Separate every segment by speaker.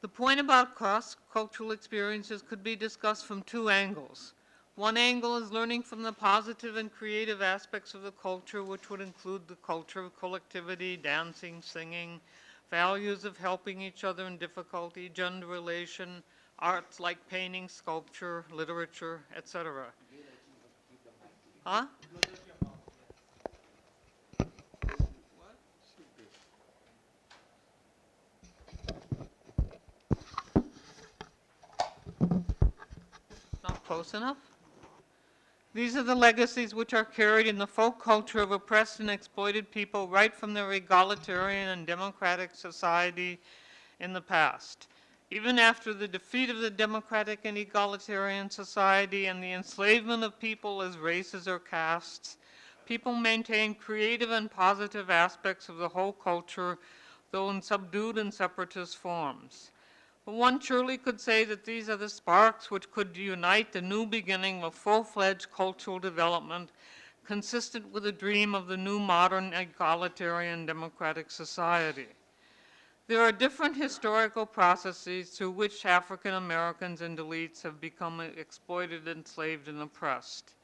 Speaker 1: The point about cross-cultural experiences could be discussed from two angles. One angle is learning from the positive and creative aspects of the culture, which would include the culture of collectivity, dancing, singing, values of helping each other in difficulty, gender relation, arts like painting, sculpture, literature, etc. Huh? Not close enough? These are the legacies which are carried in the folk culture of oppressed and exploited people right from their egalitarian and democratic society in the past. Even after the defeat of the democratic and egalitarian society and the enslavement of people as races or castes, people maintain creative and positive aspects of the whole culture, though in subdued and separatist forms. But one surely could say that these are the sparks which could unite the new beginning of full-fledged cultural development consistent with the dream of the new modern egalitarian democratic society. There are different historical processes through which African Americans and Dalits have become exploited, enslaved, and oppressed.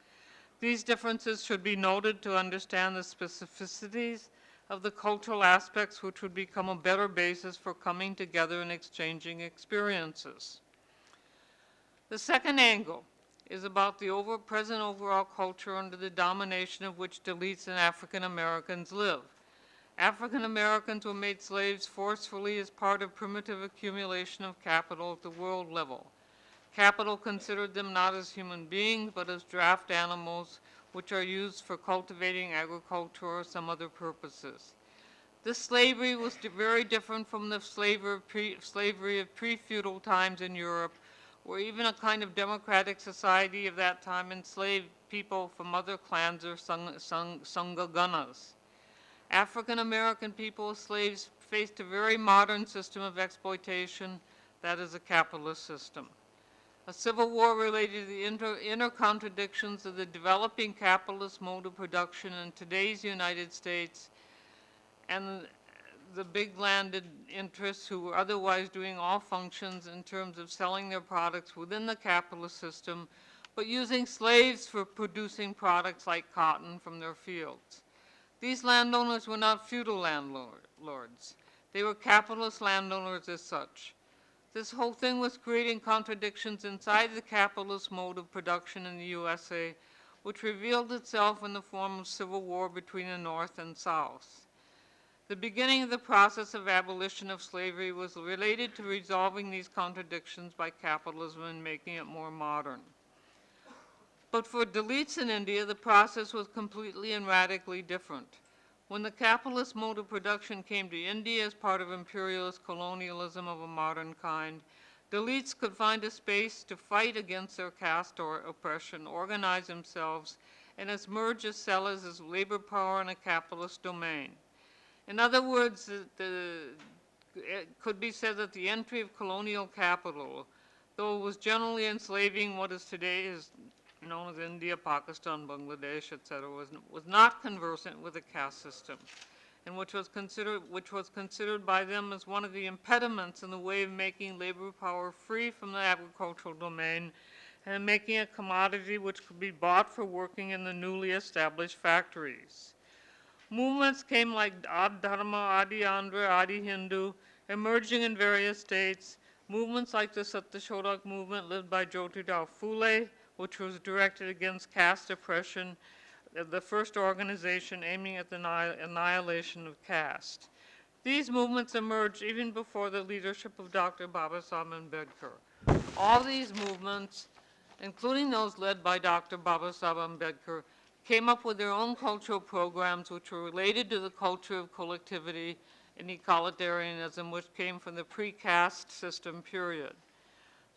Speaker 1: These differences should be noted to understand the specificities of the cultural aspects which would become a better basis for coming together and exchanging experiences. The second angle is about the present overall culture under the domination of which Dalits and African Americans live. African Americans were made slaves forcefully as part of primitive accumulation of capital at the world level. Capital considered them not as human beings, but as draft animals, which are used for cultivating agriculture or some other purposes. This slavery was very different from the slavery of pre-feudal times in Europe, where even a kind of democratic society of that time enslaved people from other clans or Sangaganas. African American people as slaves faced a very modern system of exploitation, that is a capitalist system. A civil war related to the inner contradictions of the developing capitalist mode of production in today's United States and the big landed interests who were otherwise doing all functions in terms of selling their products within the capitalist system, but using slaves for producing products like cotton from their fields. These landowners were not feudal landlords. They were capitalist landowners as such. This whole thing was creating contradictions inside the capitalist mode of production in the USA, which revealed itself in the form of civil war between the North and South. The beginning of the process of abolition of slavery was related to resolving these contradictions by capitalism and making it more modern. But for Dalits in India, the process was completely and radically different. When the capitalist mode of production came to India as part of imperialist colonialism of a modern kind, Dalits could find a space to fight against their caste or oppression, organize themselves, and emerge as sellers as labor power in a capitalist domain. In other words, it could be said that the entry of colonial capital, though it was generally enslaving what is today known as India, Pakistan, Bangladesh, etc., was not conversant with the caste system, and which was considered by them as one of the impediments in the way of making labor power free from the agricultural domain and making a commodity which could be bought for working in the newly established factories. Movements came like Adi Dharma, Adi Andhra, Adi Hindu, emerging in various states. Movements like the Satyashodak movement led by Jyotirao Phule, which was directed against caste oppression, the first organization aiming at the annihilation of caste. These movements emerged even before the leadership of Dr. Babasaheb Ambedkar. All these movements, including those led by Dr. Babasaheb Ambedkar, came up with their own cultural programs which were related to the culture of collectivity and egalitarianism, which came from the pre-caste system period.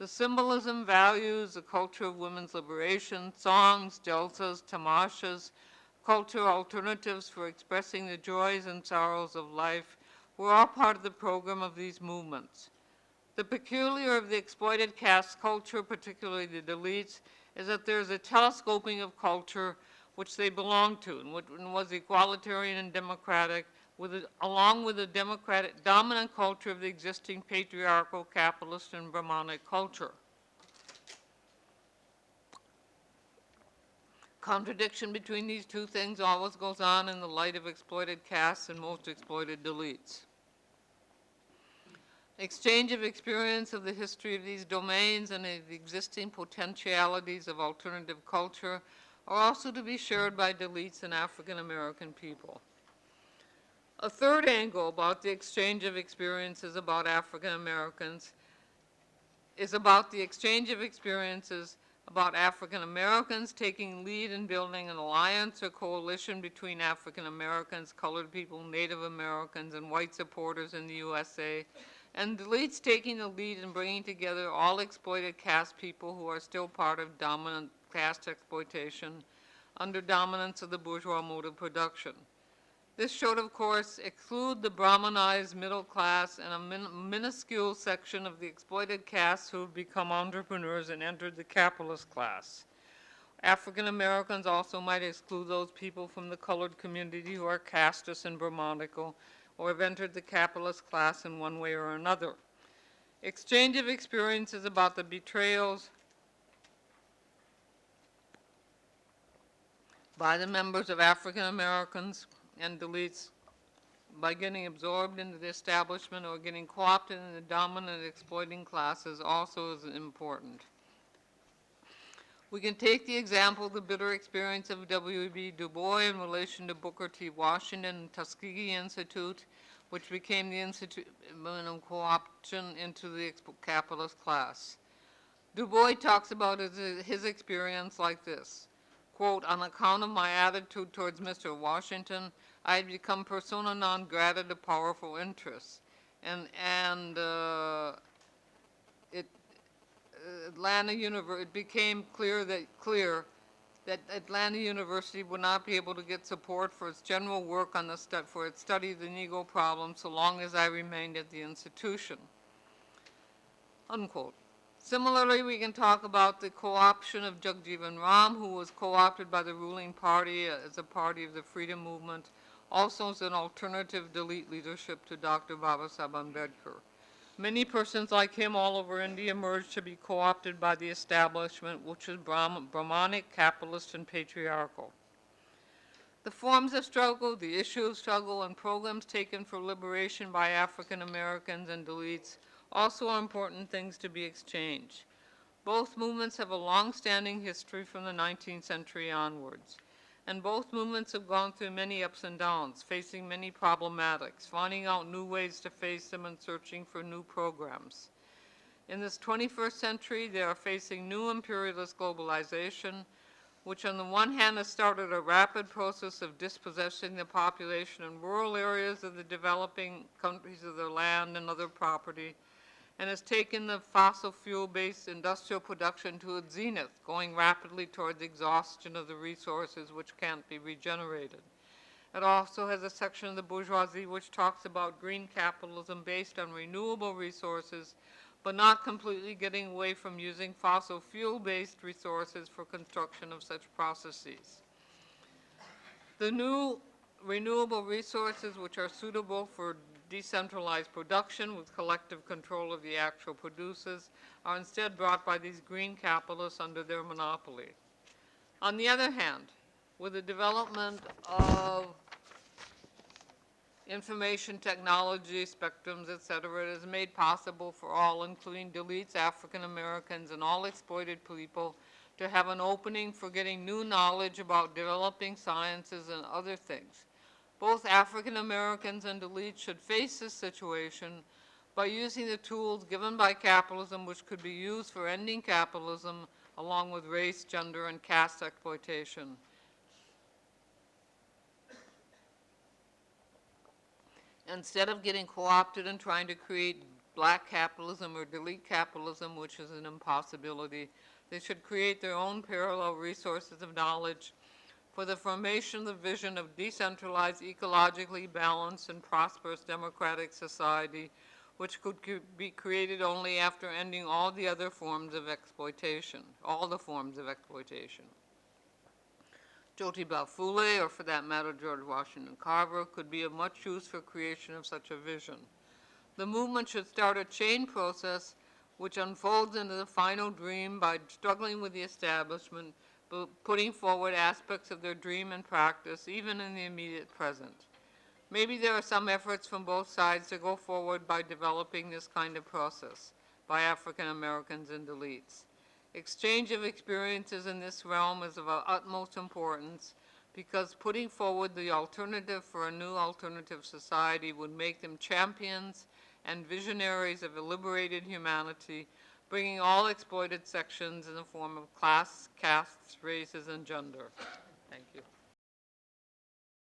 Speaker 1: The symbolism, values, the culture of women's liberation, songs, jalsas, tamashas, cultural alternatives for expressing the joys and sorrows of life were all part of the program of these movements. The peculiar of the exploited caste culture, particularly the Dalits, is that there is a telescoping of culture which they belong to and was egalitarian and democratic, along with the democratic dominant culture of the existing patriarchal, capitalist, and Brahmanic culture. Contradiction between these two things always goes on in the light of exploited castes and most exploited Dalits. Exchange of experience of the history of these domains and the existing potentialities of alternative culture are also to be shared by Dalits and African American people. A third angle about the exchange of experiences about African Americans is about the exchange of experiences about African Americans taking lead in building an alliance or coalition between African Americans, colored people, Native Americans, and white supporters in the USA, and Dalits taking the lead in bringing together all exploited caste people who are still part of dominant caste exploitation under dominance of the bourgeois mode of production. This should, of course, exclude the Brahmanized middle class and a minuscule section of the exploited castes who have become entrepreneurs and entered the capitalist class. African Americans also might exclude those people from the colored community who are casteist and Brahmanical or have entered the capitalist class in one way or another. Exchange of experiences about the betrayals by the members of African Americans and Dalits by getting absorbed into the establishment or getting co-opted in the dominant exploiting classes also is important. We can take the example of the bitter experience of W.E.B. Du Bois in relation to Booker T. Washington and Tuskegee Institute, which became the institute of co-option into the capitalist class. Du Bois talks about his experience like this. Quote, on account of my attitude towards Mr. Washington, I had become persona non grata to powerful interests. It became clear that Atlanta University would not be able to get support for its general work on for its study of the Negro problem so long as I remained at the institution. Unquote. Similarly, we can talk about the co-option of Jagjeevan Ram, who was co-opted by the ruling party as a party of the freedom movement, also as an alternative Dalit leadership to Dr. Babasaheb Ambedkar. Many persons like him all over India emerged to be co-opted by the establishment, which was Brahmanic, capitalist, and patriarchal. The forms of struggle, the issue of struggle, and programs taken for liberation by African Americans and Dalits also are important things to be exchanged. Both movements have a long-standing history from the 19th century onwards, and both movements have gone through many ups and downs, facing many problematics, finding out new ways to face them and searching for new programs. In this 21st century, they are facing new imperialist globalization, which on the one hand has started a rapid process of dispossessing the population in rural areas of the developing countries of their land and other property, and has taken the fossil fuel-based industrial production to its zenith, going rapidly toward the exhaustion of the resources which can't be regenerated. It also has a section of the bourgeoisie which talks about green capitalism based on renewable resources, but not completely getting away from using fossil fuel-based resources for construction of such processes. The new renewable resources which are suitable for decentralized production with collective control of the actual producers are instead brought by these green capitalists under their monopoly. On the other hand, with the development of information technology, spectrums, etc., it is made possible for all, including Dalits, African Americans, and all exploited people, to have an opening for getting new knowledge about developing sciences and other things. Both African Americans and Dalits should face this situation by using the tools given by capitalism, which could be used for ending capitalism, along with race, gender, and caste exploitation. Instead of getting co-opted and trying to create black capitalism or Dalit capitalism, which is an impossibility, they should create their own parallel resources of knowledge for the formation of the vision of decentralized, ecologically balanced, and prosperous democratic society, which could be created only after ending all the other forms of exploitation, all the forms of exploitation. Jyotiba Phule, or for that matter George Washington Carver, could be of much use for creation of such a vision. The movement should start a chain process which unfolds into the final dream by struggling with the establishment, but putting forward aspects of their dream and practice, even in the immediate present. Maybe there are some efforts from both sides to go forward by developing this kind of process by African Americans and Dalits. Exchange of experiences in this realm is of utmost importance because putting forward the alternative for a new alternative society would make them champions and visionaries of a liberated humanity, bringing all exploited sections in the form of class, castes, races, and gender. Thank you.